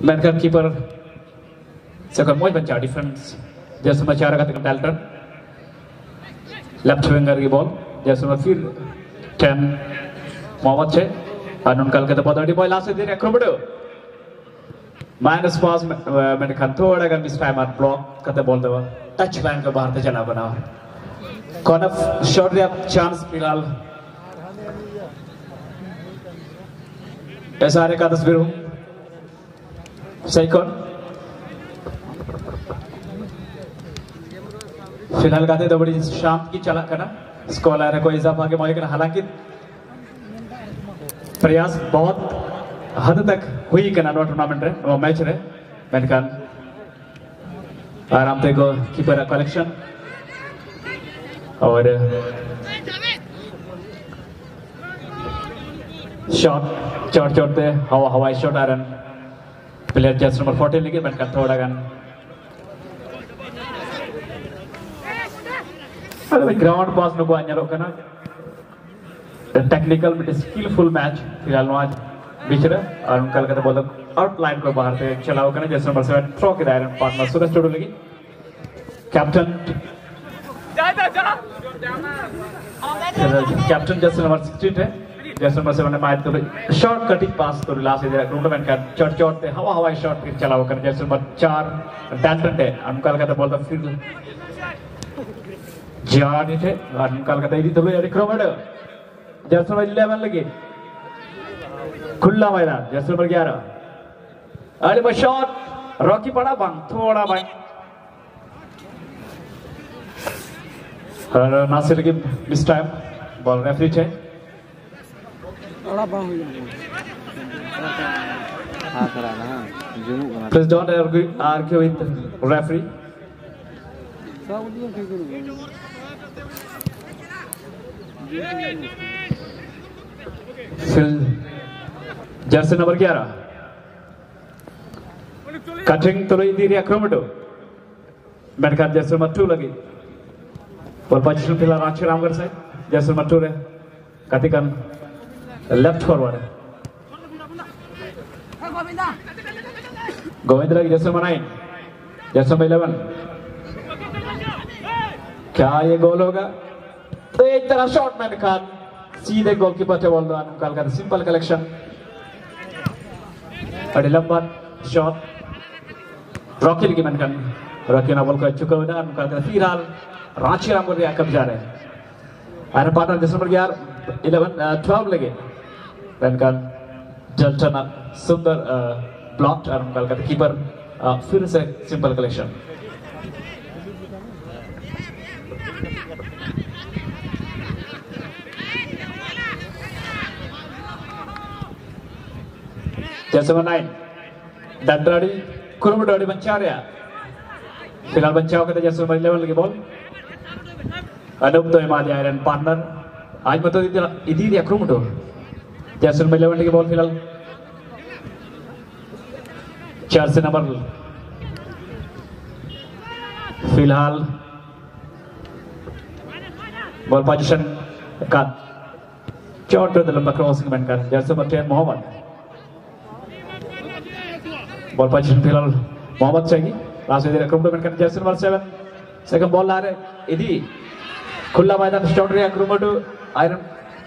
Menkan keeper second point baca defense जैसे मचारा का Dalton left winger की ball जैसे में फिर 10 मोहम्मद छे अनुन कल के तो बहुत बड़ी बॉल लास्ट दिन एक्रोबेटो minus pass मैंने खान थोड़ा का मिस टाइम आठ ब्लॉक करते बॉल दवा टच लाइन के बाहर से चला बना कॉर्नर शॉट दिया चांस फिलहाल ऐसा आने का तस्वीर हूँ सही कौन फिलहाल गाते तो बड़ी शांत की चला करना स्कोर आ रहा कोई इजाफा के मौके करना हालांकि प्रयास बहुत हद तक हुई करना नो टूर्नामेंट रे नो मैच रे मेनकान आराम से को कीपर कलेक्शन और शॉट चोट हवाई शॉट आ रहा प्लेयर जस्ट नंबर 14 लेके मेनकान थोड़ा गन अरे ग्राउंड पास नो को अन्य लोग करना टेक्निकल में स्किलफुल मैच फिलहाल आज बीच रहा और उनका लगता बोला आउटलाइन को बाहर से चलाओ करना जैसे नंबर 7 थ्रो के दायरे में पार्टनर सूरज टोडो लगी कैप्टन कैप्टन जैसे नंबर 16 है जैसे नंबर 7 ने मार तो शॉर्ट कटिंग पास तो लास्ट इधर टूर्नामेंट का चोट पे हवाई शॉट फिर चलाओ करना जैसे नंबर 4 डैल्टन है उनका लगता बोलता फिर जानी थे और उनका लगता इधर तो यार क्रोमेडो जैसे नंबर 11 लगी खुला मैदान जैसे नंबर 11 अरे बस शॉट रॉकी पड़ा बंग थोड़ा बंग और नासिर की मिस टाइम बॉल रेफरी थे please don't argue with the referee फिर जर्सी नंबर 11 कटिंग तो रही थी एक्रोमेटो मेनकान जर्सी नंबर 2 लगी और पोजीशन फिलहाल रांची रामगढ़ से जर्सी नंबर 2 रे कतिकन लेफ्ट फॉरवर्ड गोविंद लगी जर्सी नंबर 9 जर्सी नंबर 11 क्या ये गोल होगा तो एक तरह शॉट मेनकान सीधे गोलकीपर से बॉल दो कल का सिंपल कलेक्शन अड़ी लंबा शॉट रॉकी लगी मेनकान रॉकी ना बॉल को चुका हुआ कल का फिलहाल रांची रामगढ़ या कब जा रहे हैं अरे पार्टनर जैसे नंबर 12 लगे मेनकान जल्टन सुंदर ब्लॉक्ड और कल का कीपर फिर से सिंपल कलेक्शन जैसे 9 डंडराड़ी कुरुमडाड़ी बंचा रहा फिलहाल बंचाओ के जैसे नंबर 11 लगी बॉल अनूप तो इमादी आयरन पार्टनर आज मतलब इधर या कुरुमडो जैसे नंबर 11 लगी बॉल फिलहाल 4 से नंबर फिलहाल बॉल पोजीशन का चोट तो लंबा क्रॉसिंग बनकर जैसे नंबर 10 मोहम्मद बॉल पोजीशन फिलहाल मोहम्मद चाहिए लास्ट इधर एक्रोमेटो बनकर जैसे नंबर 7 सेकंड बॉल ला रहे इधर खुला मैदान शॉट रे एक्रोमेटो आयरन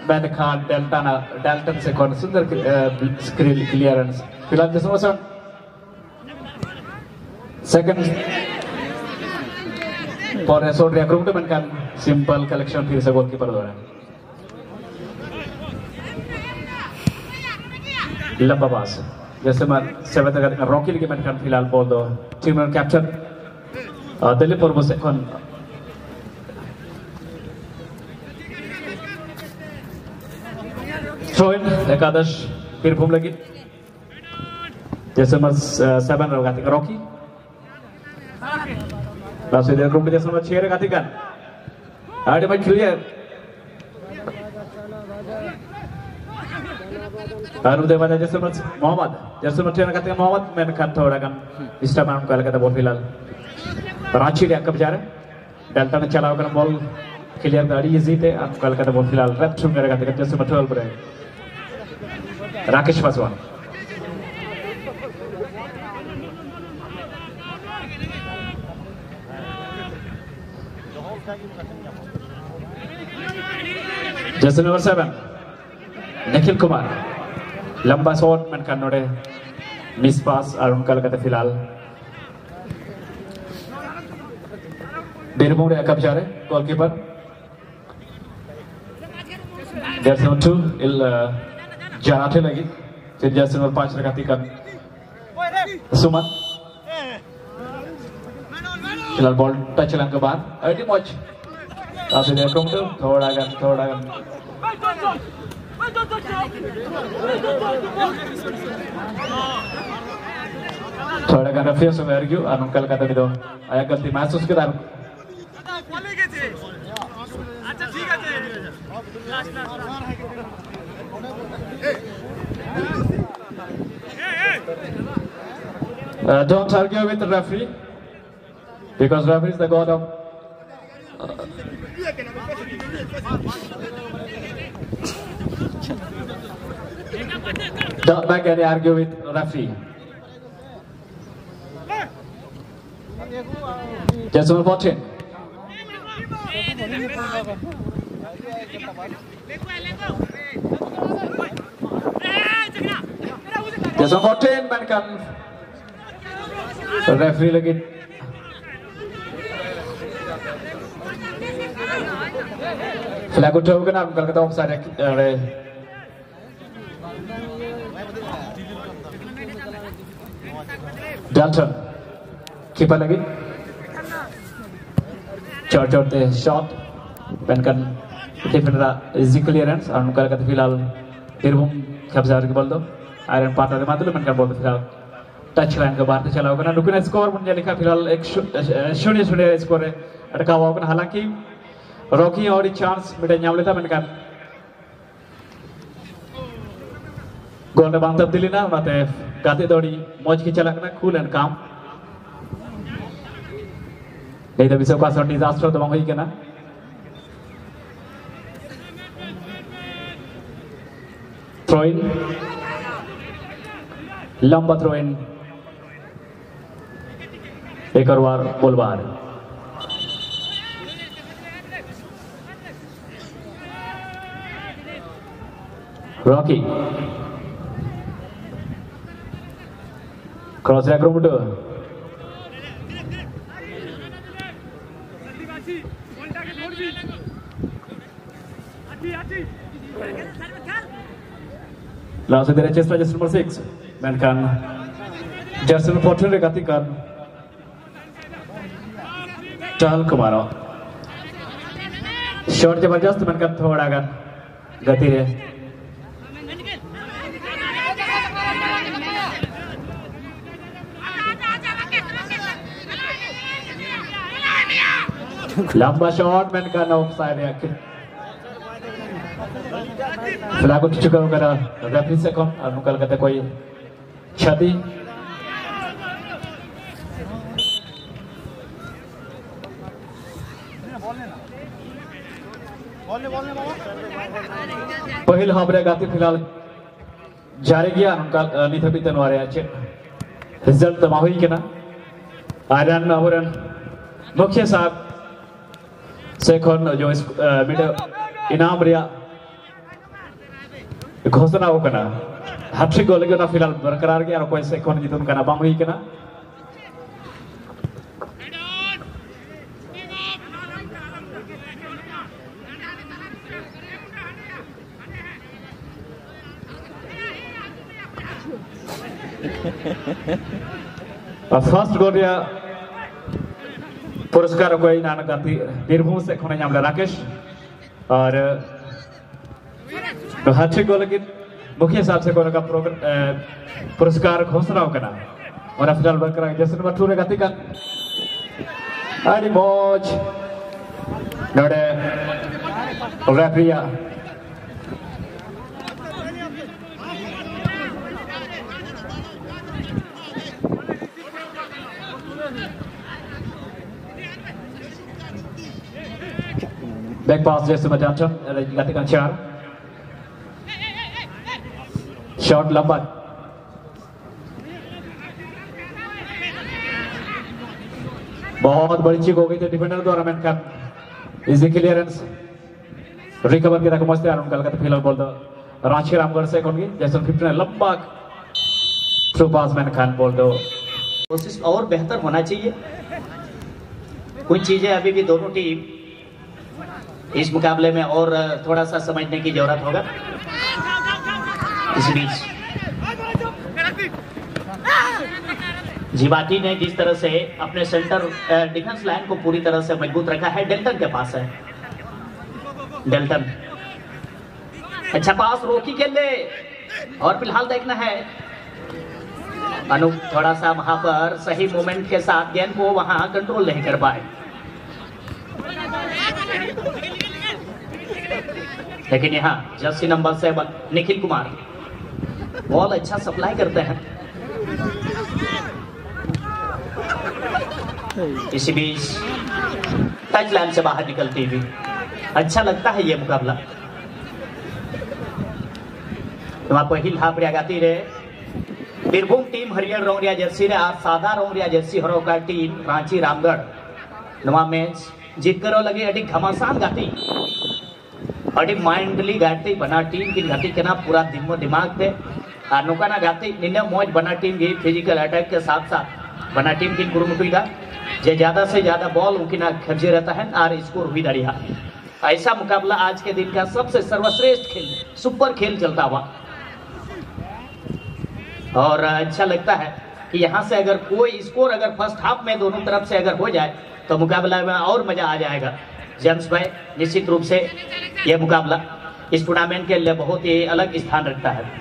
मैन खान डेल्टन से कौन सुंदर स्क्रीन क्लियरेंस फिलहाल जैसे number 7 second for a short recruitment kan simple collection फिर से गोलकीपर द्वारा लंबा पास जैसे मैं 7 तक रॉकी लिगे मैंने फिलहाल बॉल दो टीम कैप्टन दिलीप मुर्मू से कौन थ्रो इन एकादश फिर घूम लगी जैसे मैं 7 लगाते रॉकी लास्ट इधर ग्रुप में जैसे नंबर 6 लगाते kan ada main clear anu deh pada जैसे मोहम्मद जैसे नंबर 10 लगाते मोहम्मद मैंने कहा थोड़ा kan इस्तेमाल कर लगाता बॉल फिलहाल रांची ने कब जा रहे डेल्टा ने चलाओ कर बॉल क्लियर गाड़ी इजी थे आप कल लगाता बॉल फिलहाल लेफ्ट में लगाते जैसे नंबर 12 पर Rakesh Paswan Jersey number 7 Nikhil Kumar lamba shot menkan node miss pass Arun Kalkata filal Birbhum re kabja re goalkeeper Jersey number 2 il Janate lagi jersey number 5 rekatikan Suman filal ball touch lang ke bahar ayo match Asal dia tu thoda gan referee sama argue Arun Kalkata itu ayah ganti masuk sekitar don't argue with the referee because referee is the god of don't make any argue with referee. Jersey number 14. Jersey number 14 mainkan referee lagi. Flag udah kan Arun Kalkata offside Dalton keeper lagi short shot penkan defender easy clearance Arun Kalkata filal Birbhum kabza ke bola do iron partner मात्र penkan bola filal touch line ke bahar चला होगा ना नुकसान score मुझे लिखा फिलहाल 0-0 score है अटका हुआ होगा हालांकि रॉकी और चांस मिटे ᱧᱟᱢ लेता मेनkan गोल रे बांग तब्दीली ना उनाते गाते दौड़ी मौज की चलक ना cool and calm नहीं तो bisa kuasa disaster तो बांग हुई क्या ना throw in लंबा throw in एक और बार बॉल बाहर Rocky cross acrobat langsung dari chest jersey number 6 mainkan jersey number 14 rekatikan Chal Kumaro shot जबरदस्त mainkan थोड़ा kan गति है लंबा shot mainkan offside ya flag udah juga karena referee second Arun Kalkata कोई क्षति पहिल हाबरे गाती फिलहाल जारी गया Arun निथपी तनवारे अच्छे रिजल्ट तमाहुई के ना आयरन अवरन मुख्य साहब सेकंड जो मीडिया इनाम रिया घोषणा हो करना हैट्रिक गोल के ना फिलहाल बरकरार गया और कोई सेकंड जितने करना बांग हुई के ना फर्स्ट गोल रिया पुरस्कार कोई नाना गाती बीरभूम से खोने ᱧᱟᱢ राकेश और हैट्रिक गोल के मुख्य साहब से कोई का पुरस्कार घोषणा करना और फिलहाल बरकरार जैसे नंबर 2 रे गाती का आनी मौज नोडे रेफरिया back pass jersey number 10 gatikan Char shot lambat बहुत बड़ी चीक हो गई थी डिफेंडर द्वारा मेनखान easy clearance recover kita mesti arun kal kata फिलहाल बोल दो रांची रामगढ़ से कौन की जैसे 15 लंबा थ्रू पास मेनखान बोल दो कोशिश और बेहतर होना चाहिए। कुछ चीजें अभी भी दोनों टीम इस मुकाबले में और थोड़ा सा समझने की जरूरत होगा। इस बीच जीवाटी ने जिस तरह से अपने सेंटर डिफेंस लाइन को पूरी तरह से मजबूत रखा है, डेल्टन के पास है। डेल्टन अच्छा पास रोकी के लिए और फिलहाल देखना है अनूप थोड़ा सा वहां पर सही मोमेंट के साथ गेंद को वहां कंट्रोल नहीं कर पाए, लेकिन यहाँ Jersey number 7 Nikhil Kumar ball अच्छा सप्लाई करते हैं। इसी बीच टच लाइन से बाहर निकलती हुई अच्छा लगता है ये मुकाबला। पहिल हाफ गाती रे बीरभूम टीम हरियर रोंगरिया जर्सी रे और सादा रोंगरिया जर्सी हरोका टीम रांची रामगढ़ नवा मैच जीत करो लगे अड़ी घमासान गाती अड़ी माइंडली गाती बना टीम की गाती के ना पूरा दिमाग थे और नौका ना गाती निन्ने मौज बना टीम की फिजिकल अटैक के साथ साथ बना टीम की कुरुमुटुईदा जे ज्यादा से ज्यादा बॉल उनकी ना खर्चे रहता है और स्कोर हुई दड़िया। ऐसा मुकाबला आज के दिन का सबसे सर्वश्रेष्ठ खेल सुपर खेल चलता हुआ और अच्छा लगता है कि यहाँ से अगर कोई स्कोर अगर फर्स्ट हाफ में दोनों तरफ से अगर हो जाए तो मुकाबला में और मजा आ जाएगा। जेम्स भाई निश्चित रूप से यह मुकाबला इस टूर्नामेंट के लिए बहुत ही अलग स्थान रखता है।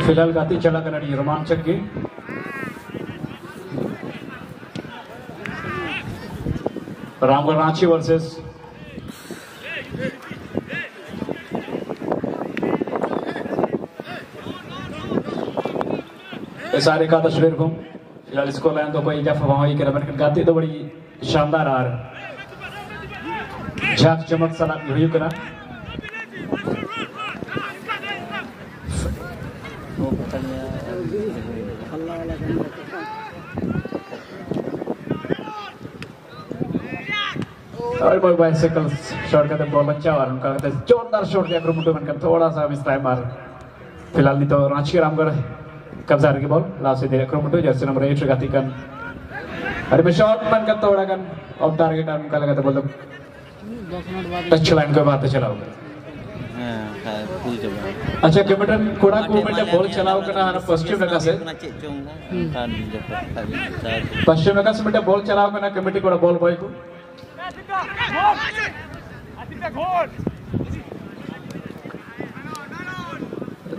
फिलहाल गाती चला कनाडी रोमांचक की रामगढ़ रांची वर्सेस सारे का तस्वीर को फिलहाल इसको लाइन तो कोई जफ वहां की रमन गाती तो बड़ी शानदार आ झाक चमक सलाम हुई करा और कोई बाइसिकल शॉट करते बॉल अच्छा और उनका कहते जोरदार शॉट दिया ग्रुप में थोड़ा सा मिस टाइम मार। फिलहाल नहीं तो रांची रामगढ़ कब्जा की बॉल लास्ट से ग्रुप जर्सी नंबर 8 गाती कन अरे मैं शॉट मन का थोड़ा कन ऑफ टारगेट उनका लगा तो मतलब टच लाइन को बात चलाओ। अच्छा कैप्टन कोड़ा को में बॉल चलाओ करना हर पश्चिम नगा से में बॉल चलाओ करना कमेटी कोड़ा बॉल बॉय को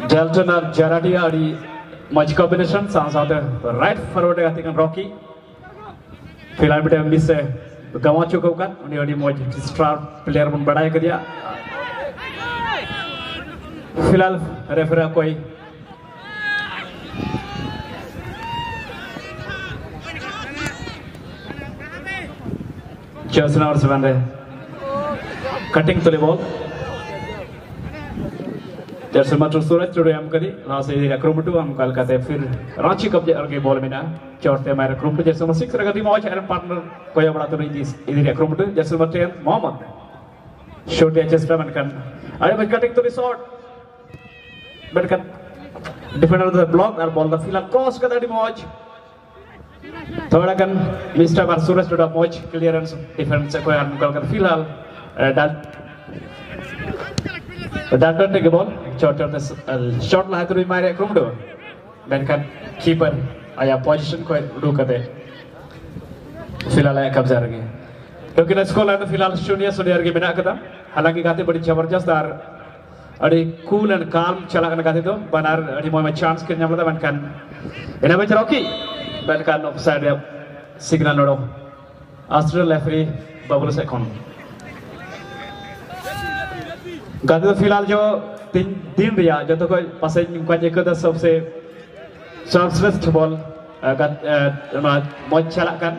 डेल्टन और जराडिया और मच कॉम्बिनेशन साथ राइट फॉरवर्ड गाती कन रॉकी फिलहाल बेटे मिस से गवा चुका kan उन्हें अड़ी मौज स्टार प्लेयर बन बढ़ाया कर दिया। फिलहाल रेफरी कोई जर्सी नंबर 7 रे कटिंग तुले बॉल जर्सी नंबर सूरज चुड़े हम करी लास्ट एरिया क्रोमटू हम कल कहते फिर रांची कब्जे के बॉल में ना चौथे मेरे क्रोमटू जर्सी नंबर 6 रखती मौज एरन पार्टनर कोई बड़ा तो नहीं जिस एरिया क्रोमटू जर्सी नंबर 10 मोहम्मद शॉट या चेस्ट पे कन अरे बस कटिंग तुले shot but cut defender the block और बॉल द फिलहाल क्रॉस कर दी मौज थोड़ा kan Mr. Marsuras sudah moj clearance defense ko yang kalau filhal dan take ball short lah tu mari krum do dan kan keeper ayah position ko do kate filhal ayah kabza lagi लेकिन score तो फिलहाल 0-0 के बिना कदम हालांकि गाते बड़ी जबरदस्त और अड़ी कूल एंड काम चला करना गाते तो बनार अड़ी मोय में चांस के न्यामला बनkan ina baca roki बनkan offside ya signal nodo Australian referee bubble second गाते तो फिलहाल जो तीन रिया जो तो कोई पासे इनका जेको तो सबसे सर्वश्रेष्ठ बॉल मोय चला kan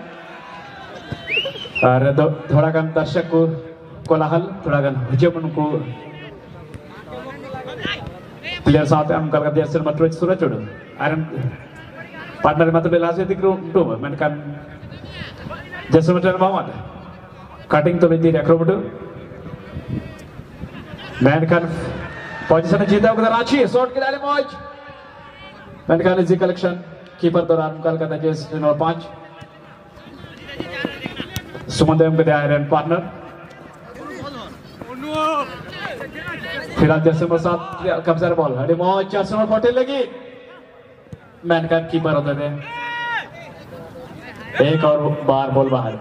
और थोड़ा kan दर्शक को कोलाहल थोड़ा kan हुजूम उनको प्लेयर साथ हम कल करते हैं मत रोज सूरज चढ़ो आयरन पार्टनर मत बेला से दिख रो मैं kan जैसे मत मोहम्मद कटिंग तो बेटी रख रो मैं kan पोजीशन जीता उधर रांची शॉट के डाले मौज मैं kan इजी कलेक्शन कीपर दौरान कल करता जैसे नंबर 5 सुमंदम के आयरन पार्टनर फिलहाल जैसे साथ कब्जा बॉल अरे मौज चार पटेल लगी मैन का कीपर होते थे एक और बार बॉल बाहर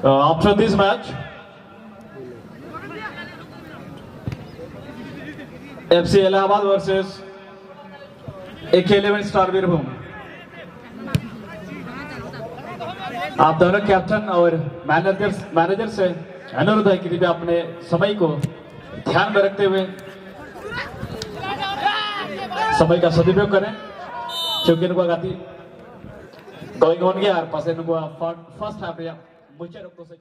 after this match FC Allahabad versus AK11 star Birbhum आप दोनों कैप्टन और मैनेजर से अनुरोध है कि कृपया अपने समय को ध्यान में रखते हुए समय का सदुपयोग करें क्योंकि इनको गाती गोइंग ऑन गया और पास इनको फर्स्ट हाफ या मुझे रुक तो से